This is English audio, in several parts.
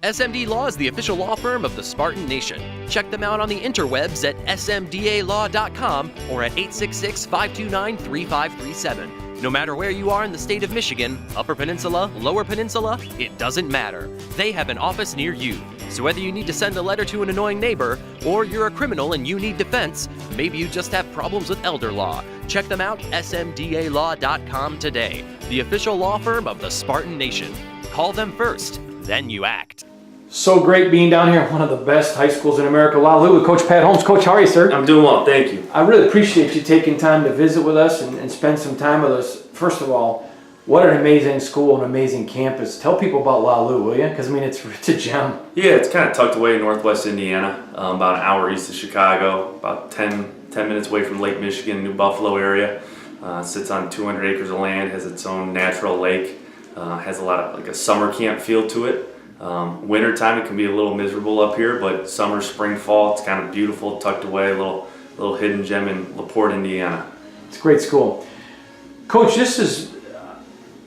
SMD Law is the official law firm of the Spartan Nation. Check them out on the interwebs at smdalaw.com or at 866-529-3537. No matter where you are in the state of Michigan, Upper Peninsula, Lower Peninsula, it doesn't matter. They have an office near you. So whether you need to send a letter to an annoying neighbor, or you're a criminal and you need defense, maybe you just have problems with elder law, check them out, smdalaw.com today. The official law firm of the Spartan Nation. Call them first, then you act. So great being down here at one of the best high schools in America, Laloo, with Coach Pat Holmes. Coach, how are you, sir? I'm doing well, thank you. I really appreciate you taking time to visit with us and spend some time with us. First of all, what an amazing school, an amazing campus. Tell people about Laloo, will you? Because, I mean, it's a gem. Yeah, it's kind of tucked away in northwest Indiana, about an hour east of Chicago, about 10 minutes away from Lake Michigan, New Buffalo area. Sits on 200 acres of land, has its own natural lake, has a lot of like a summer camp feel to it. Winter time it can be a little miserable up here, but summer, spring, fall, it's kind of beautiful, tucked away, a little hidden gem in LaPorte, Indiana. It's a great school. Coach, this is,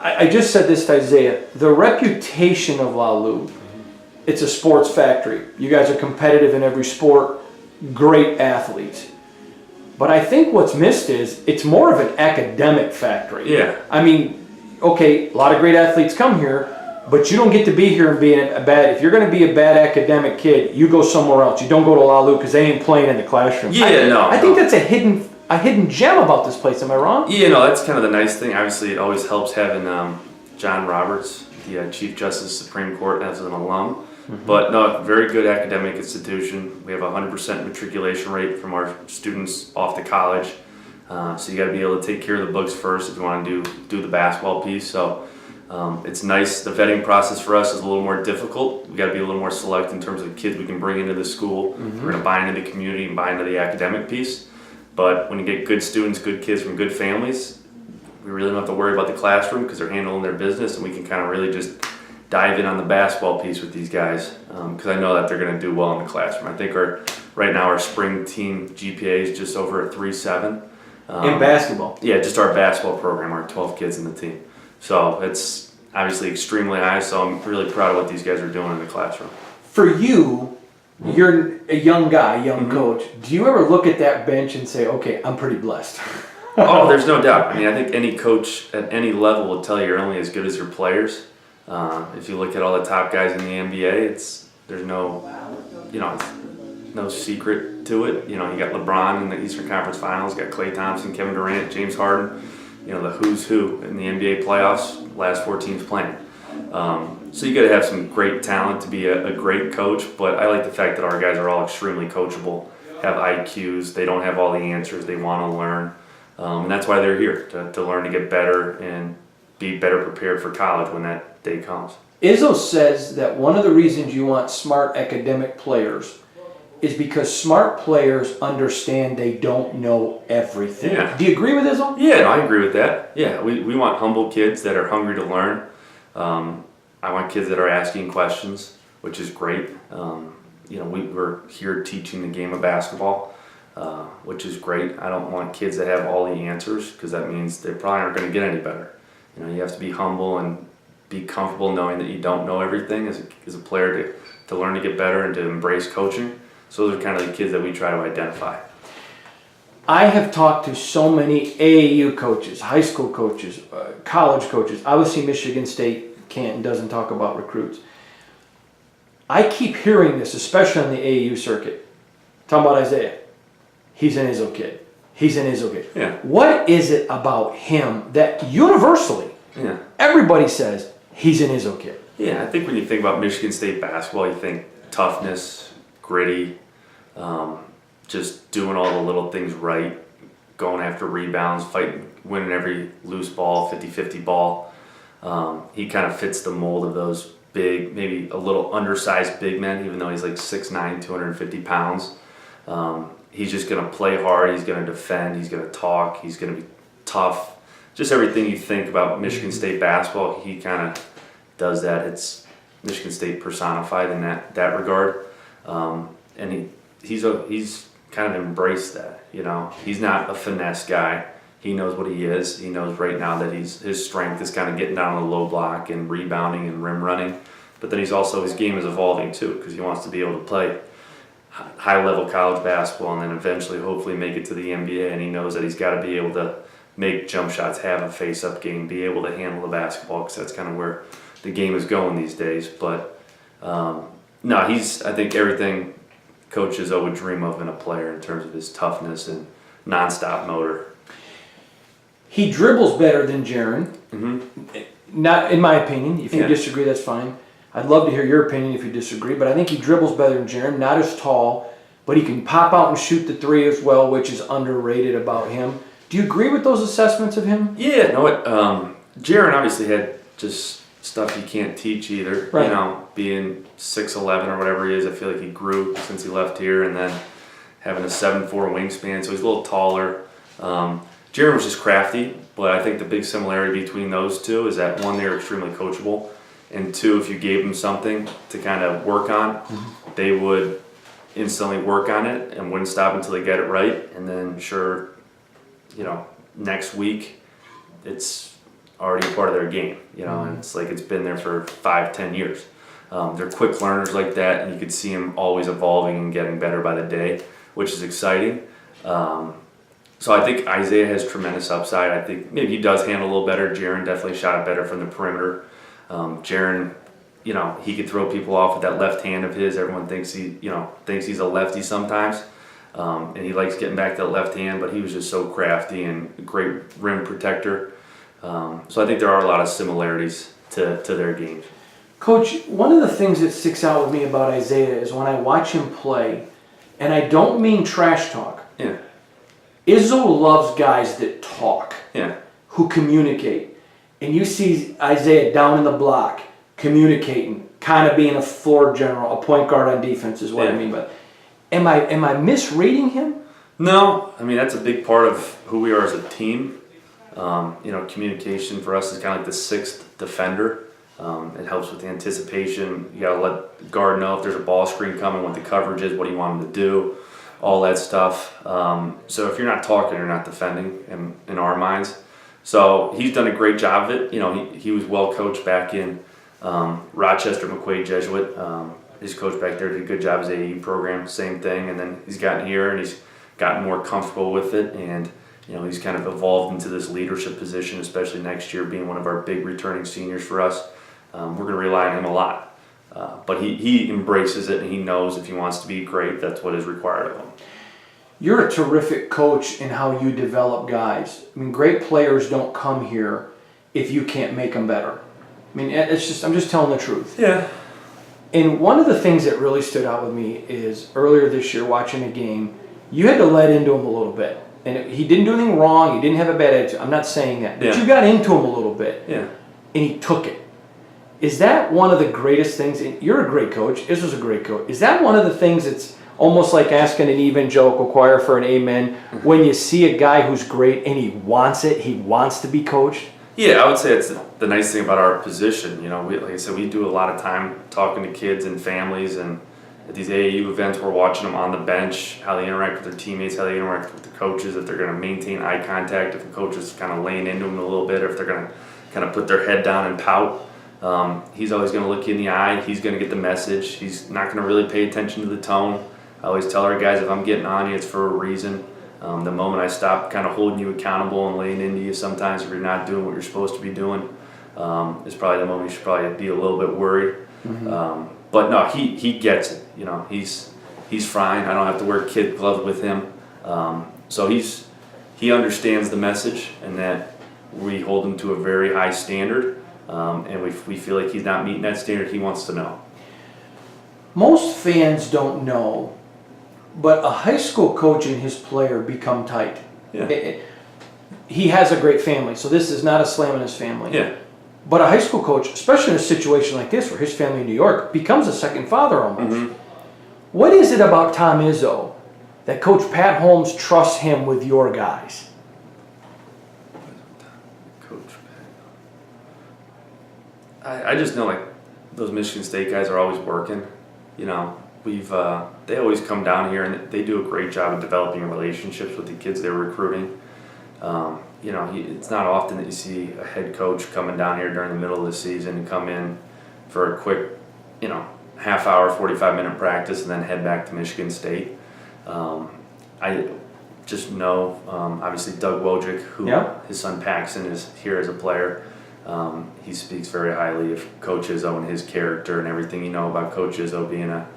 I just said this to Isaiah, the reputation of Laloo, it's a sports factory. You guys are competitive in every sport, great athletes. But I think what's missed is it's more of an academic factory. Yeah. I mean, okay, a lot of great athletes come here, but you don't get to be here and be a bad. If you're going to be a bad academic kid, you go somewhere else. You don't go to Laloo because they ain't playing in the classroom. Yeah, I think that's a hidden gem about this place. Am I wrong? Yeah, no, that's kind of the nice thing. Obviously, it always helps having John Roberts, the Chief Justice Supreme Court, as an alum. Mm-hmm. But no, very good academic institution. We have a 100% matriculation rate from our students off to college. So you got to be able to take care of the books first if you want to do the basketball piece. So it's nice. The vetting process for us is a little more difficult. We got to be a little more select in terms of kids we can bring into the school. Mm-hmm. We're going to buy into the community and buy into the academic piece. But when you get good students, good kids from good families, we really don't have to worry about the classroom because they're handling their business, and we can kind of really just dive in on the basketball piece with these guys because I know that they're going to do well in the classroom. I think right now our spring team GPA is just over a 3.7. In basketball? Yeah, just our basketball program, our 12 kids in the team. So it's obviously extremely high, so I'm really proud of what these guys are doing in the classroom. For you, you're a young guy, young mm-hmm. coach. Do you ever look at that bench and say, okay, I'm pretty blessed? Oh, there's no doubt. I mean, I think any coach at any level will tell you you're only as good as your players. If you look at all the top guys in the NBA, there's no secret to it. You know, you got LeBron in the Eastern Conference Finals, you got Klay Thompson, Kevin Durant, James Harden. You know, the who's who in the NBA playoffs, last 4 teams playing. So you got to have some great talent to be a great coach, but I like the fact that our guys are all extremely coachable, have IQs, they don't have all the answers, they want to learn. And that's why they're here, to learn to get better and be better prepared for college when that day comes. Izzo says that one of the reasons you want smart academic players is because smart players understand they don't know everything. Yeah. Do you agree with Izzo? Yeah, no, I agree with that. Yeah, we want humble kids that are hungry to learn. I want kids that are asking questions, which is great. We're here teaching the game of basketball, which is great. I don't want kids that have all the answers because that means they probably aren't going to get any better. You know, you have to be humble and be comfortable knowing that you don't know everything as a player to learn to get better and to embrace coaching. So those are kind of the kids that we try to identify. I have talked to so many AAU coaches, high school coaches, college coaches. Obviously, Michigan State can't doesn't talk about recruits. I keep hearing this, especially on the AAU circuit. Talking about Isaiah. He's an Izzo kid. He's an Izzo kid. Yeah. What is it about him that universally everybody says he's an Izzo kid? Yeah, I think when you think about Michigan State basketball, you think toughness, gritty, just doing all the little things right, going after rebounds, fighting, winning every loose ball, 50-50 ball. He kind of fits the mold of those big, maybe a little undersized big men, even though he's like 6'9", 250 pounds. He's just going to play hard, he's going to defend, he's going to talk, he's going to be tough. Just everything you think about Michigan State basketball, he kind of does that. It's Michigan State personified in that regard. And he's kind of embraced that, you know. He's not a finesse guy. He knows what he is. He knows right now that his strength is kind of getting down on the low block and rebounding and rim running. but then his game is evolving too, because he wants to be able to play high level college basketball and then eventually hopefully make it to the NBA, and he knows that he's got to be able to make jump shots, have a face up game, be able to handle the basketball, because that's kind of where the game is going these days. But no, I think everything Coach Izzo would dream of in a player in terms of his toughness and nonstop motor. He dribbles better than Jaron. Not in my opinion. If you Yeah. disagree, that's fine. I'd love to hear your opinion if you disagree, but I think he dribbles better than Jaron. Not as tall, but he can pop out and shoot the three as well, which is underrated about him. Do you agree with those assessments of him? Yeah, no, Jaron obviously had just stuff you can't teach either. Right. You know, being 6'11" or whatever he is, I feel like he grew since he left here, and then having a 7'4" wingspan, so he's a little taller. Jaron was just crafty, but I think the big similarity between those two is that one, they're extremely coachable, and two, if you gave them something to kind of work on, they would instantly work on it and wouldn't stop until they get it right. And then sure, you know, next week it's already part of their game, you know, and it's like it's been there for 5-10 years. They're quick learners like that, and you could see them always evolving and getting better by the day, which is exciting. So I think Isaiah has tremendous upside. I think maybe he does handle a little better. Jaron definitely shot it better from the perimeter. Jaron, you know, he could throw people off with that left hand of his. Everyone thinks he's a lefty sometimes, and he likes getting back to that left hand. But he was just so crafty and a great rim protector. So I think there are a lot of similarities to their games. Coach, one of the things that sticks out with me about Isaiah is when I watch him play, and I don't mean trash talk. Yeah. Izzo loves guys that talk, Yeah. who communicate. And you see Isaiah down in the block, communicating, kind of being a floor general, a point guard on defense is what I Yeah. mean by. Am I misreading him? No, I mean that's a big part of who we are as a team. You know, communication for us is kind of like the sixth defender. It helps with the anticipation. You gotta let the guard know if there's a ball screen coming, what the coverage is, what do you want him to do, all that stuff. So if you're not talking, you're not defending in our minds. So he's done a great job of it. You know, he was well coached back in Rochester, McQuaid Jesuit. His coach back there did a good job as AAU program, same thing. And then he's gotten here and he's gotten more comfortable with it. And, you know, he's kind of evolved into this leadership position, especially next year being one of our big returning seniors for us. We're going to rely on him a lot. But he embraces it, and he knows if he wants to be great, that's what is required of him. You're a terrific coach in how you develop guys. I mean, great players don't come here if you can't make them better. I mean, I'm just telling the truth. Yeah. And one of the things that really stood out with me is earlier this year watching a game, you had to let into him a little bit. And he didn't do anything wrong, he didn't have a bad attitude. I'm not saying that. But you got into him a little bit. Yeah. And he took it. Is that one of the greatest things? And you're a great coach. Izzo's a great coach. Is that one of the things that's almost like asking an evangelical choir for an amen when you see a guy who's great and he wants it, he wants to be coached? Yeah, I would say it's the nice thing about our position. You know, like I said, we do a lot of time talking to kids and families, and at these AAU events, we're watching them on the bench, how they interact with their teammates, how they interact with the coaches, if they're going to maintain eye contact, if the coach is kind of laying into them a little bit, or if they're going to kind of put their head down and pout. He's always going to look you in the eye. He's going to get the message. He's not going to really pay attention to the tone. I always tell our guys, if I'm getting on you, it's for a reason. The moment I stop kind of holding you accountable and laying into you sometimes if you're not doing what you're supposed to be doing, is probably the moment you should probably be a little bit worried. But no, he gets it. You know, he's fine. I don't have to wear kid gloves with him. So he understands the message and that we hold him to a very high standard. And we feel like he's not meeting that standard, he wants to know. Most fans don't know, but a high school coach and his player become tight. Yeah. He has a great family, so this is not a slam on his family. Yeah. But a high school coach, especially in a situation like this where his family in New York becomes a second father almost. What is it about Tom Izzo that Coach Pat Holmes trusts him with your guys? I just know, like, those Michigan State guys are always working. You know, they always come down here and they do a great job of developing relationships with the kids they're recruiting. You know, it's not often that you see a head coach coming down here during the middle of the season and come in for a quick half hour, 45-minute practice, and then head back to Michigan State. I just know, obviously, Doug Wojcik, who his son Paxton is here as a player. He speaks very highly of Coach Izzo and his character and everything about Coach Izzo being a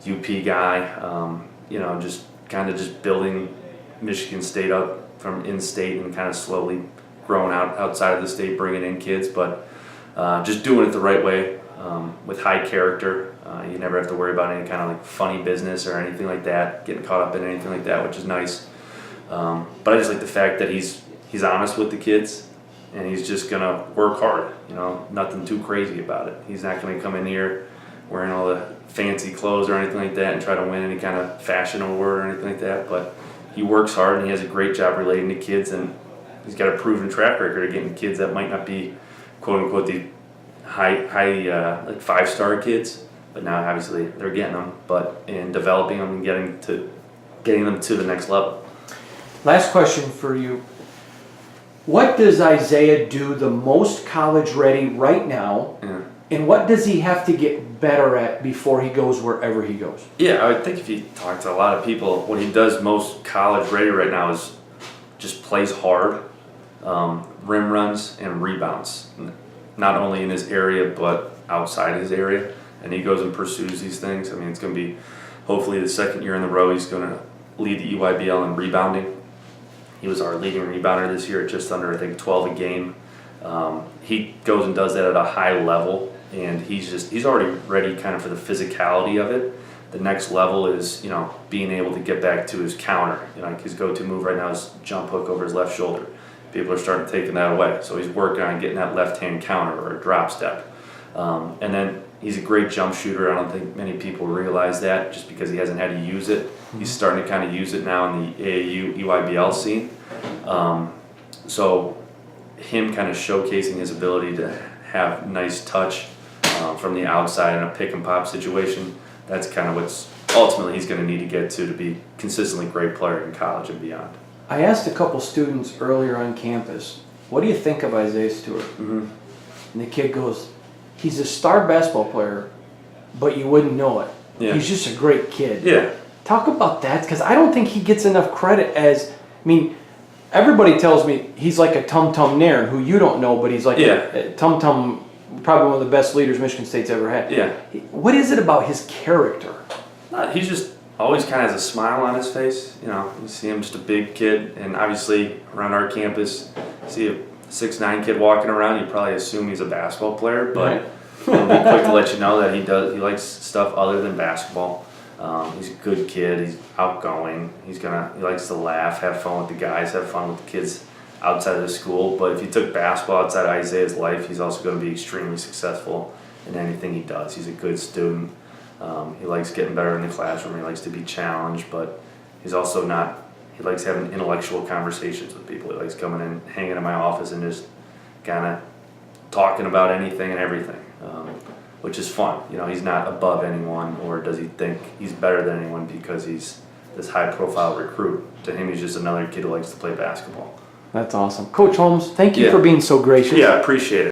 UP guy. Just kind of just building Michigan State up from in-state and kind of slowly growing outside of the state, bringing in kids, but just doing it the right way with high character. You never have to worry about any kind of like funny business or anything like that, getting caught up in anything like that, which is nice. But I just like the fact that he's honest with the kids, and he's just gonna work hard. Nothing too crazy about it. He's not gonna come in here wearing all the fancy clothes or anything like that and try to win any kind of fashion award or anything like that. But he works hard, and he has a great job relating to kids, and he's got a proven track record of getting kids that might not be quote unquote the high like 5-star kids, but now obviously they're getting them, but in developing them and getting them to the next level. Last question for you. What does Isaiah do the most college ready right now, and what does he have to get better at before he goes wherever he goes? Yeah, I would think if you talk to a lot of people, what he does most college ready right now is just plays hard, rim runs and rebounds, not only in his area but outside his area, and he goes and pursues these things. I mean, it's going to be hopefully the second year in a row he's going to lead the EYBL in rebounding. He was our leading rebounder this year at just under, I think, 12 a game. He goes and does that at a high level, and he's already ready kind of for the physicality of it. The next level is, being able to get back to his counter. Like his go-to move right now is jump hook over his left shoulder. People are starting taking that away, so he's working on getting that left-hand counter or a drop step. And then he's a great jump shooter. I don't think many people realize that just because he hasn't had to use it. He's starting to kind of use it now in the AAU EYBL scene. So him kind of showcasing his ability to have nice touch from the outside in a pick and pop situation, that's kind of what's ultimately he's going to need to get to be consistently great player in college and beyond. I asked a couple students earlier on campus, what do you think of Isaiah Stewart? And the kid goes, he's a star basketball player, but you wouldn't know it. Yeah. He's just a great kid. Yeah. Talk about that, because I don't think he gets enough credit everybody tells me he's like a Tum Tum Nairn, who you don't know, but he's like a Tum Tum, probably one of the best leaders Michigan State's ever had. Yeah. What is it about his character? He just always kind of has a smile on his face. You see him just a big kid, and obviously around our campus, see a 6'9" kid walking around, you probably assume he's a basketball player, but he'll be quick to let you know that he likes stuff other than basketball. He's a good kid. He's outgoing. He likes to laugh, have fun with the guys, have fun with the kids outside of the school. But if you took basketball outside of Isaiah's life, he's also going to be extremely successful in anything he does. He's a good student. He likes getting better in the classroom. He likes to be challenged, but he's also not. He likes having intellectual conversations with people. He likes coming in, hanging in my office, and just kind of talking about anything and everything. Which is fun. He's not above anyone, or does he think he's better than anyone because he's this high-profile recruit. To him, he's just another kid who likes to play basketball. That's awesome. Coach Holmes, thank you for being so gracious. Yeah, I appreciate it.